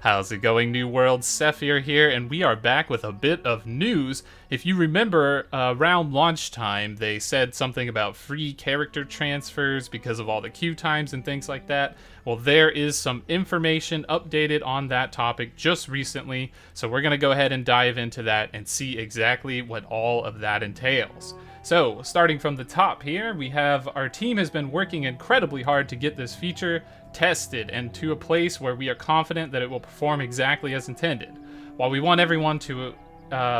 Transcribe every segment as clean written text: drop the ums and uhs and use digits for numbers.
How's it going, New World? Sethphir here, and we are back with a bit of news. If you remember, around launch time, they said something about free character transfers because of all the queue times and things like that. Well, there is some information updated on that topic just recently, so we're going to go ahead and dive into that and see exactly what all of that entails. So, starting from the top here, we have our team has been working incredibly hard to get this feature tested and to a place where we are confident that it will perform exactly as intended. While we want everyone to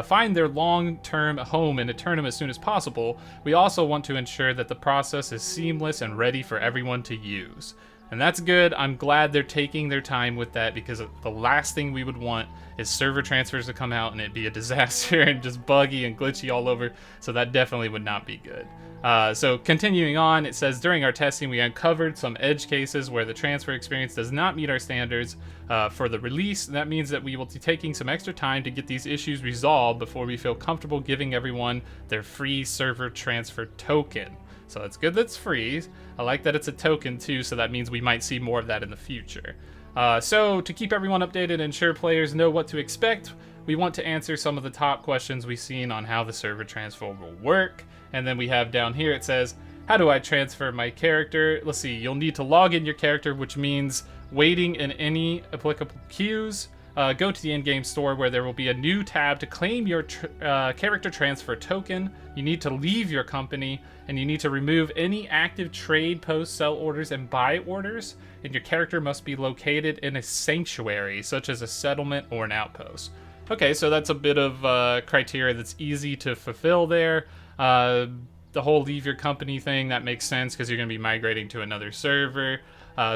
find their long-term home in Eternum as soon as possible, we also want to ensure that the process is seamless and ready for everyone to use. And that's good. I'm glad they're taking their time with that, because the last thing we would want is server transfers to come out and it be a disaster and just buggy and glitchy all over. So that definitely would not be good. So continuing on, it says, during our testing, we uncovered some edge cases where the transfer experience does not meet our standards for the release. And that means that we will be taking some extra time to get these issues resolved before we feel comfortable giving everyone their free server transfer token. So it's good that's free. I like that it's a token too, so that means we might see more of that in the future. So to keep everyone updated and ensure players know what to expect, we want to answer some of the top questions we've seen on how the server transfer will work. And then we have down here, it says, how do I transfer my character? Let's see, you'll need to log in your character, which means waiting in any applicable queues. Go to the in-game store where there will be a new tab to claim your character transfer token. You need to leave your company, and you need to remove any active trade, post, sell orders, and buy orders. And your character must be located in a sanctuary, such as a settlement or an outpost. Okay, so that's a bit of criteria that's easy to fulfill there. The whole leave your company thing, that makes sense because you're going to be migrating to another server.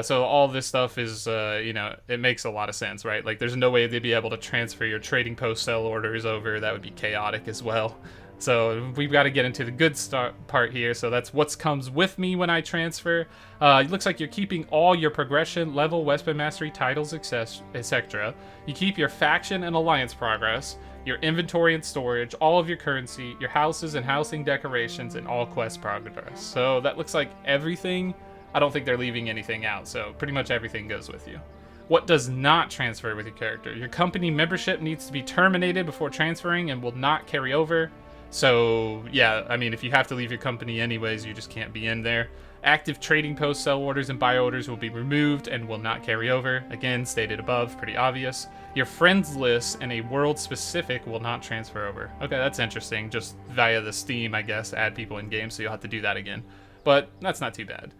So all this stuff is, it makes a lot of sense, right? Like, there's no way they'd be able to transfer your trading post sell orders over. That would be chaotic as well. So we've got to get into the good part here. So that's what comes with me when I transfer. It looks like you're keeping all your progression, level, weapon mastery, titles, etc. You keep your faction and alliance progress, your inventory and storage, all of your currency, your houses and housing decorations, and all quest progress. So that looks like everything. I don't think they're leaving anything out, so pretty much everything goes with you. What does not transfer with your character? Your company membership needs to be terminated before transferring and will not carry over. So, yeah, I mean, if you have to leave your company anyways, you just can't be in there. Active trading post, sell orders, and buy orders will be removed and will not carry over. Again, stated above, pretty obvious. Your friends list and a world specific will not transfer over. Okay, that's interesting. Just via the Steam, I guess, add people in game, so you'll have to do that again. But that's not too bad.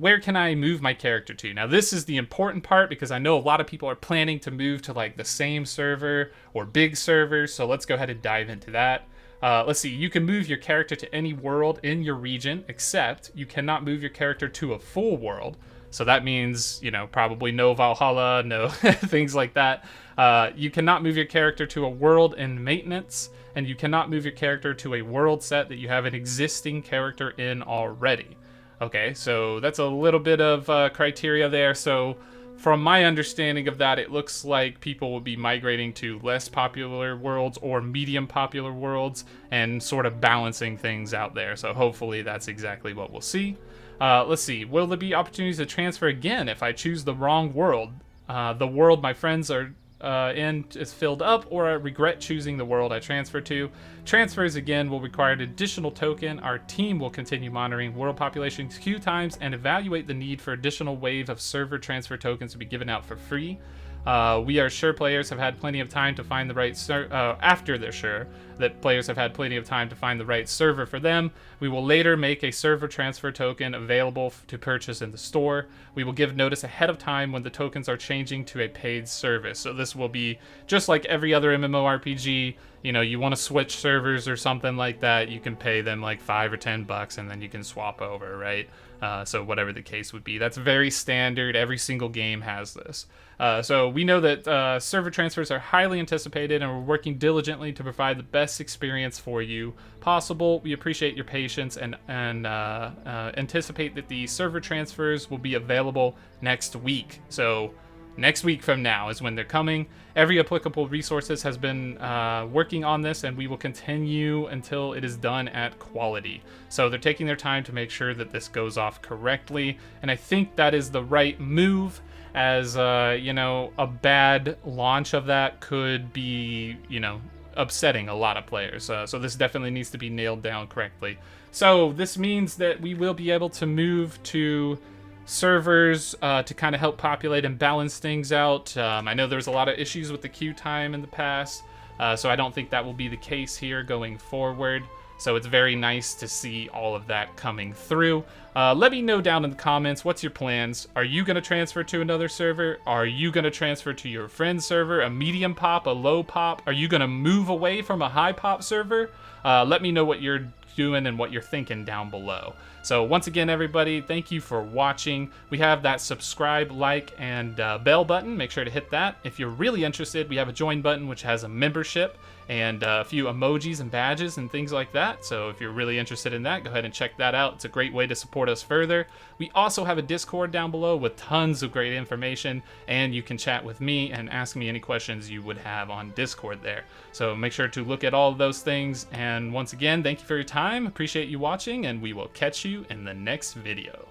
Where can I move my character to? Now, this is the important part because I know a lot of people are planning to move to like the same server or big servers, so let's go ahead and dive into that. Let's see, you can move your character to any world in your region, except you cannot move your character to a full world. So that means, probably no Valhalla, no things like that. You cannot move your character to a world in maintenance, and you cannot move your character to a world set that you have an existing character in already. Okay, so that's a little bit of criteria there. So from my understanding of that, it looks like people will be migrating to less popular worlds or medium popular worlds and sort of balancing things out there. So hopefully that's exactly what we'll see. Let's see, will there be opportunities to transfer again if I choose the wrong world? The world my friends are in is filled up, or I regret choosing the world I transfer to. Transfers again will require an additional token. Our team will continue monitoring world population queue times and evaluate the need for additional wave of server transfer tokens to be given out for free. We are sure players have had plenty of time to find the right after they're sure that players have had plenty of time to find the right server for them. We will later make a server transfer token available to purchase in the store. We will give notice ahead of time when the tokens are changing to a paid service. So this will be just like every other MMORPG. You want to switch servers or something like that, you can pay them like $5 or $10 and then you can swap over, right? So whatever the case would be. That's very standard. Every single game has this. So we know that server transfers are highly anticipated, and we're working diligently to provide the best experience for you possible. We appreciate your patience and anticipate that the server transfers will be available next week. So next week from now is when they're coming. Every applicable resources has been working on this, and we will continue until it is done at quality. So they're taking their time to make sure that this goes off correctly, and I think that is the right move. as, you know, a bad launch of that could be, you know, upsetting a lot of players. So this definitely needs to be nailed down correctly. So this means that we will be able to move to servers to kind of help populate and balance things out. I know there's a lot of issues with the queue time in the past, so I don't think that will be the case here going forward. So it's very nice to see all of that coming through. Let me know down in the comments, what's your plans? Are you going to transfer to another server? Are you going to transfer to your friend's server? A medium pop, a low pop? Are you going to move away from a high pop server? Let me know what you're doing and what you're thinking down below. So once again, everybody, thank you for watching. We have that subscribe, like, and bell button. Make sure to hit that. If you're really interested, we have a join button, which has a membership and a few emojis and badges and things like that. So if you're really interested in that, go ahead and check that out. It's a great way to support us further. We also have a Discord down below with tons of great information, and you can chat with me and ask me any questions you would have on Discord there. So make sure to look at all of those things. And once again, thank you for your time. Appreciate you watching, and we will catch you in the next video.